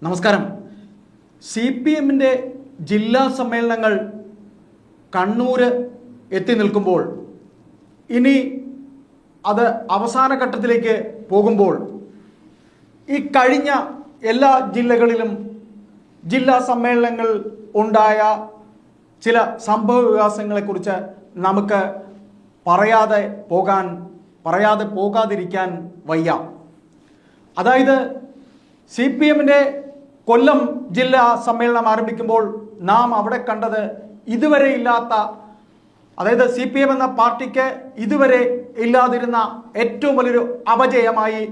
നമസ്കാരം. CPM-ന്റെ ജില്ലാ സമ്മേളനങ്ങൾ കണ്ണൂര് എത്തി നിൽക്കുമ്പോൾ ഇനി അത് അവസാന ഘട്ടത്തിലേക്ക് പോകുമ്പോൾ ഈ കഴിഞ്ഞ എല്ലാ ജില്ലകളിലും ജില്ലാ സമ്മേളനങ്ങൾ ഉണ്ടായ ചില സംഭവ വികാസങ്ങളെക്കുറിച്ച് നമുക്ക് പറയാതെ പോകാതിരിക്കാൻ വയ്യ. അതായത് CPM-ന്റെ കൊല്ലം ജില്ലാ സമ്മേളനം ആരംഭിക്കുമ്പോൾ നാം അവിടെ കണ്ടത് ഇതുവരെ ഇല്ലാത്ത, അതായത് CPM എന്ന പാർട്ടിക്ക് ഇതുവരെ ഇല്ലാതിരുന്ന ഏറ്റവും വലിയൊരു അപജയമായി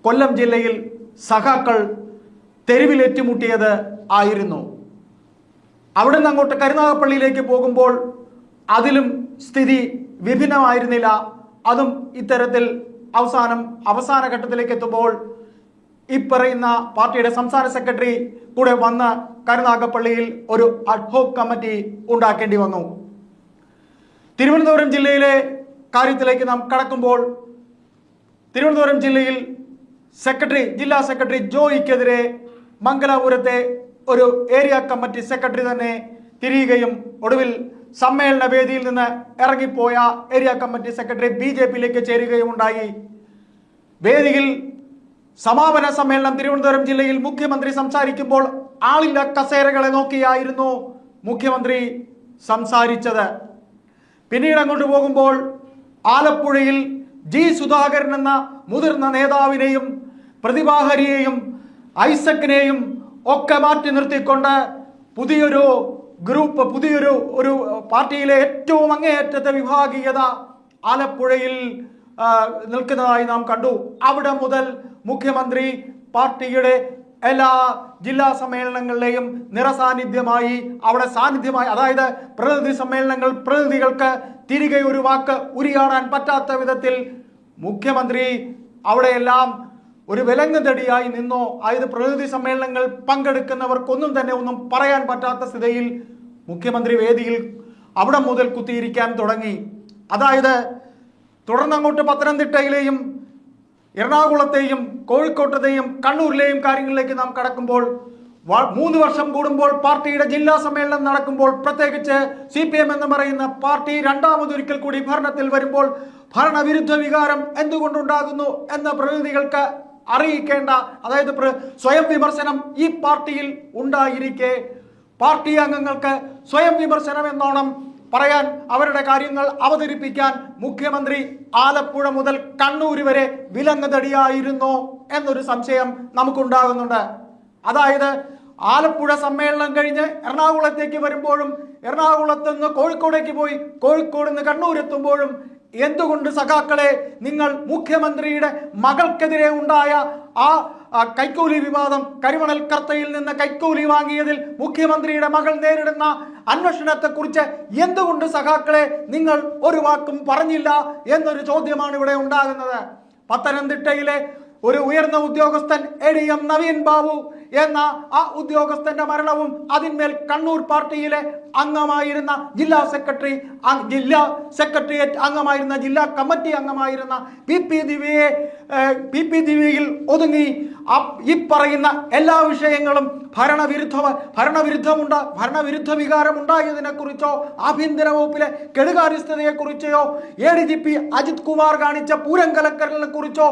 കൊല്ലം ജില്ലയിൽ സഖാക്കൾ തെരുവിലേറ്റുമുട്ടിയത് ആയിരുന്നു. അവിടെ നിന്ന് അങ്ങോട്ട് കരുനാഗപ്പള്ളിയിലേക്ക് പോകുമ്പോൾ അതിലും സ്ഥിതി വിഭിന്നമായിരുന്നില്ല. അതും ഇത്തരത്തിൽ അവസാന ഘട്ടത്തിലേക്ക് എത്തുമ്പോൾ ഈ പറയുന്ന പാർട്ടിയുടെ സംസ്ഥാന സെക്രട്ടറി കൂടെ വന്ന് കരുനാഗപ്പള്ളിയിൽ ഒരു അഡ്ഹോക് കമ്മിറ്റി ഉണ്ടാക്കേണ്ടി വന്നു. തിരുവനന്തപുരം ജില്ലയിലെ കാര്യത്തിലേക്ക് നാം കടക്കുമ്പോൾ തിരുവനന്തപുരം ജില്ലയിൽ ജില്ലാ സെക്രട്ടറി ജോയിക്കെതിരെ മംഗലാപുരത്തെ ഒരു ഏരിയ കമ്മിറ്റി സെക്രട്ടറി തന്നെ തിരിയുകയും ഒടുവിൽ സമ്മേളന വേദിയിൽ നിന്ന് ഇറങ്ങിപ്പോയ ഏരിയ കമ്മിറ്റി സെക്രട്ടറി BJP-യിലേക്ക് ചേരുകയും ഉണ്ടായി. വേദിയിൽ സമാപന സമ്മേളനം തിരുവനന്തപുരം ജില്ലയിൽ മുഖ്യമന്ത്രി സംസാരിക്കുമ്പോൾ ആളില്ല കസേരകളെ നോക്കിയായിരുന്നു മുഖ്യമന്ത്രി സംസാരിച്ചത്. പിന്നീട് അങ്ങോട്ട് പോകുമ്പോൾ ആലപ്പുഴയിൽ സുധാകരൻ എന്ന മുതിർന്ന നേതാവിനെയും പ്രതിഭാഹരിയെയും ഐസക്കിനെയും ഒക്കെ മാറ്റി നിർത്തിക്കൊണ്ട് പുതിയൊരു പാർട്ടിയിലെ ഏറ്റവും അങ്ങേയറ്റത്തെ വിഭാഗീയത ആലപ്പുഴയിൽ നിൽക്കുന്നതായി നാം കണ്ടു. അവിടെ മുതൽ മുഖ്യമന്ത്രി പാർട്ടിയുടെ എല്ലാ ജില്ലാ സമ്മേളനങ്ങളിലെയും നിറസാന്നിധ്യമായി അതായത് പ്രതിനിധികൾക്ക് തിരികെ ഒരു വാക്ക് ഉരിയാടാൻ പറ്റാത്ത വിധത്തിൽ മുഖ്യമന്ത്രി അവിടെയെല്ലാം ഒരു വിലങ്ങുതടിയായി നിന്നോ. അതായത് പ്രതിനിധി സമ്മേളനങ്ങൾ പങ്കെടുക്കുന്നവർക്കൊന്നും തന്നെ ഒന്നും പറയാൻ പറ്റാത്ത സ്ഥിതിയിൽ മുഖ്യമന്ത്രി വേദിയിൽ അവിടെ മുതൽ കുത്തിയിരിക്കാൻ തുടങ്ങി. അതായത് തുടർന്നങ്ങോട്ട് പത്തനംതിട്ടയിലെയും എറണാകുളത്തെയും കോഴിക്കോട്ടത്തെയും കണ്ണൂരിലെയും കാര്യങ്ങളിലേക്ക് നാം കടക്കുമ്പോൾ 3 വർഷം കൂടുമ്പോൾ പാർട്ടിയുടെ ജില്ലാ സമ്മേളനം നടക്കുമ്പോൾ, പ്രത്യേകിച്ച് CPM എന്ന് പറയുന്ന പാർട്ടി രണ്ടാമതൊരിക്കൽ കൂടി ഭരണത്തിൽ വരുമ്പോൾ ഭരണവിരുദ്ധ വികാരം എന്തുകൊണ്ടുണ്ടാകുന്നു എന്ന പ്രതിനിധികൾക്ക് അറിയിക്കേണ്ട, അതായത് സ്വയം വിമർശനം ഈ പാർട്ടിയിൽ ഉണ്ടായിരിക്കെ പാർട്ടി അംഗങ്ങൾക്ക് സ്വയം വിമർശനം എന്നോണം പറയാൻ, അവരുടെ കാര്യങ്ങൾ അവതരിപ്പിക്കാൻ മുഖ്യമന്ത്രി ആലപ്പുഴ മുതൽ കണ്ണൂർ വരെ വിലങ്ങുതടിയായിരുന്നോ എന്നൊരു സംശയം നമുക്കുണ്ടാകുന്നുണ്ട്. അതായത് ആലപ്പുഴ സമ്മേളനം കഴിഞ്ഞ് എറണാകുളത്തേക്ക് വരുമ്പോഴും എറണാകുളത്ത് നിന്ന് കോഴിക്കോടേക്ക് പോയി കോഴിക്കോട് നിന്ന് കണ്ണൂരെത്തുമ്പോഴും എന്തുകൊണ്ട് സഖാക്കളെ നിങ്ങൾ മുഖ്യമന്ത്രിയുടെ മകൾക്കെതിരെ ഉണ്ടായ ആ കൈക്കൂലി വിവാദം, കരിമണൽ കർത്തയിൽ നിന്ന് കൈക്കൂലി വാങ്ങിയതിൽ മുഖ്യമന്ത്രിയുടെ മകൾ നേരിടുന്ന അന്വേഷണത്തെക്കുറിച്ച് എന്തുകൊണ്ട് സഖാക്കളെ നിങ്ങൾ ഒരു വാക്കും പറഞ്ഞില്ല എന്നൊരു ചോദ്യമാണ് ഇവിടെ ഉണ്ടാകുന്നത്. പത്തനംതിട്ടയിലെ ഒരു ഉയർന്ന ഉദ്യോഗസ്ഥൻ ADM നവീൻ ബാബു എന്ന ആ ഉദ്യോഗസ്ഥന്റെ മരണവും അതിന്മേൽ കണ്ണൂർ പാർട്ടിയിലെ അംഗമായിരുന്ന ജില്ലാ സെക്രട്ടേറിയറ്റ് അംഗമായിരുന്ന ജില്ലാ കമ്മിറ്റി അംഗമായിരുന്ന PP ദിവ്യയിൽ ഒതുങ്ങി ഈ പറയുന്ന എല്ലാ വിഷയങ്ങളും ഭരണവിരുദ്ധ വികാരം ഉണ്ടായതിനെ കുറിച്ചോ ആഭ്യന്തര വകുപ്പിലെ കെടുകാര്യസ്ഥതയെക്കുറിച്ചോ ADGP അജിത് കുമാർ കാണിച്ച പൂരം കലക്കലിനെ കുറിച്ചോ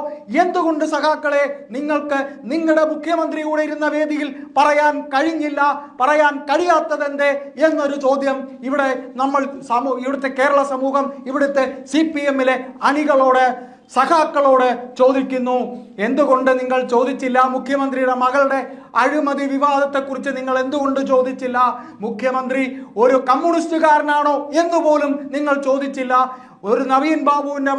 എന്തുകൊണ്ട് സഖാക്കളെ നിങ്ങൾക്ക് നിങ്ങളുടെ മുഖ്യമന്ത്രി കൂടെ ഇരുന്ന വേദിയിൽ പറയാൻ കഴിഞ്ഞില്ല, പറയാൻ കഴിയാത്തതെന്തേ എന്നൊരു ചോദ്യം ഇവിടെ ഇവിടുത്തെ കേരള സമൂഹം ഇവിടുത്തെ CPM-ലെ അണികളോട്, സഖാക്കളോട് ചോദിക്കുന്നു. എന്തുകൊണ്ട് നിങ്ങൾ ചോദിച്ചില്ല? മുഖ്യമന്ത്രിയുടെ മകളുടെ അഴിമതി വിവാദത്തെക്കുറിച്ച് നിങ്ങൾ എന്തുകൊണ്ട് ചോദിച്ചില്ല? മുഖ്യമന്ത്രി ഒരു കമ്മ്യൂണിസ്റ്റുകാരനാണോ എന്നുപോലും നിങ്ങൾ ചോദിച്ചില്ല. ഒരു നവീൻ ബാബുവിന്റെ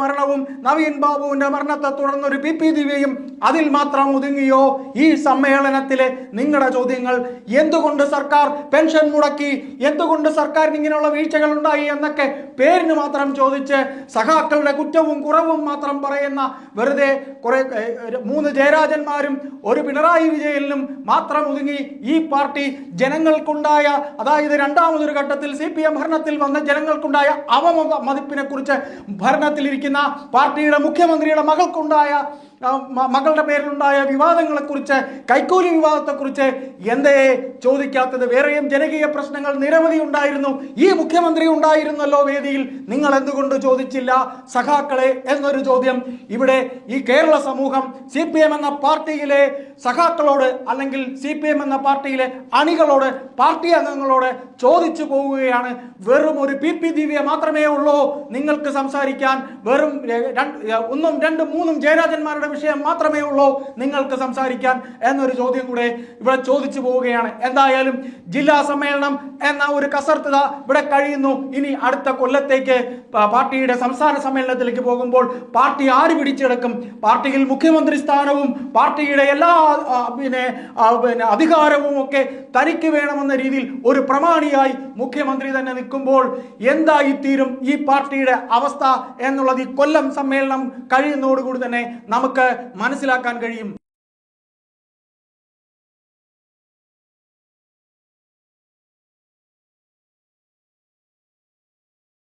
മരണത്തെ തുടർന്ന് ഒരു PP ദിവ്യയും അതിൽ മാത്രം ഒതുങ്ങിയോ? ഈ സമ്മേളനത്തിലെ നിങ്ങളുടെ ചോദ്യങ്ങൾ എന്തുകൊണ്ട് സർക്കാർ പെൻഷൻ മുടക്കി, എന്തുകൊണ്ട് സർക്കാരിന് ഇങ്ങനെയുള്ള വീഴ്ചകൾ ഉണ്ടായി എന്നൊക്കെ പേരിന് മാത്രം ചോദിച്ച് സഖാക്കളുടെ കുറ്റവും കുറവും മാത്രം പറയുന്ന വെറുതെ 3 ജയരാജന്മാരും ഒരു പിണറായി വിജയനും മാത്രം ഒതുങ്ങി ഈ പാർട്ടി ജനങ്ങൾക്കുണ്ടായ, അതായത് രണ്ടാമതൊരു ഘട്ടത്തിൽ CPM ഭരണത്തിൽ വന്ന ജനങ്ങൾക്കുണ്ടായ അവമതിപ്പിനെ കുറിച്ച് ഭരണത്തിലിരിക്കുന്ന പാർട്ടിയുടെ മുഖ്യമന്ത്രിയുടെ മകൾക്കുണ്ടായ മകളുടെ പേരിലുണ്ടായ വിവാദങ്ങളെക്കുറിച്ച്, കൈക്കൂലി വിവാദത്തെക്കുറിച്ച് എന്തേ ചോദിക്കാത്തത്? വേറെയും ജനകീയ പ്രശ്നങ്ങൾ നിരവധി ഉണ്ടായിരുന്നു. ഈ മുഖ്യമന്ത്രി ഉണ്ടായിരുന്നല്ലോ വേദിയിൽ, നിങ്ങൾ എന്തുകൊണ്ട് ചോദിച്ചില്ല സഖാക്കളെ എന്നൊരു ചോദ്യം ഇവിടെ ഈ കേരള സമൂഹം CPM എന്ന പാർട്ടിയിലെ സഖാക്കളോട്, അല്ലെങ്കിൽ CPM എന്ന പാർട്ടിയിലെ അണികളോട്, പാർട്ടി അംഗങ്ങളോട് ചോദിച്ചു പോവുകയാണ്. വെറും ഒരു PP ദിവ്യ മാത്രമേ ഉള്ളൂ നിങ്ങൾക്ക് സംസാരിക്കാൻ, വെറും 1, 2, 3 ജയരാജന്മാരുടെ വിഷയം മാത്രമേ ഉള്ളൂ നിങ്ങൾക്ക് സംസാരിക്കാൻ എന്നൊരു ചോദ്യം കൂടെ ഇവിടെ ചോദിച്ചു പോവുകയാണ്. എന്തായാലും ജില്ലാ സമ്മേളനം എന്ന ഒരു കസർത്തത ഇവിടെ കഴിയുന്നു. ഇനി അടുത്ത കൊല്ലത്തേക്ക് പാർട്ടിയുടെ സംസ്ഥാന സമ്മേളനത്തിലേക്ക് പോകുമ്പോൾ പാർട്ടി ആര് പിടിച്ചെടുക്കും? പാർട്ടിയിൽ മുഖ്യമന്ത്രി സ്ഥാനവും പാർട്ടിയുടെ എല്ലാ അധികാരവും ഒക്കെ തനിക്ക് വേണമെന്ന രീതിയിൽ ഒരു പ്രമാണിയായി മുഖ്യമന്ത്രി തന്നെ നിൽക്കുമ്പോൾ എന്തായിത്തീരും ഈ പാർട്ടിയുടെ അവസ്ഥ എന്നുള്ളത് ഈ കൊല്ലം സമ്മേളനം കഴിയുന്നതോടുകൂടി തന്നെ നമുക്ക് മനസ്സിലാക്കാൻ കഴിയും.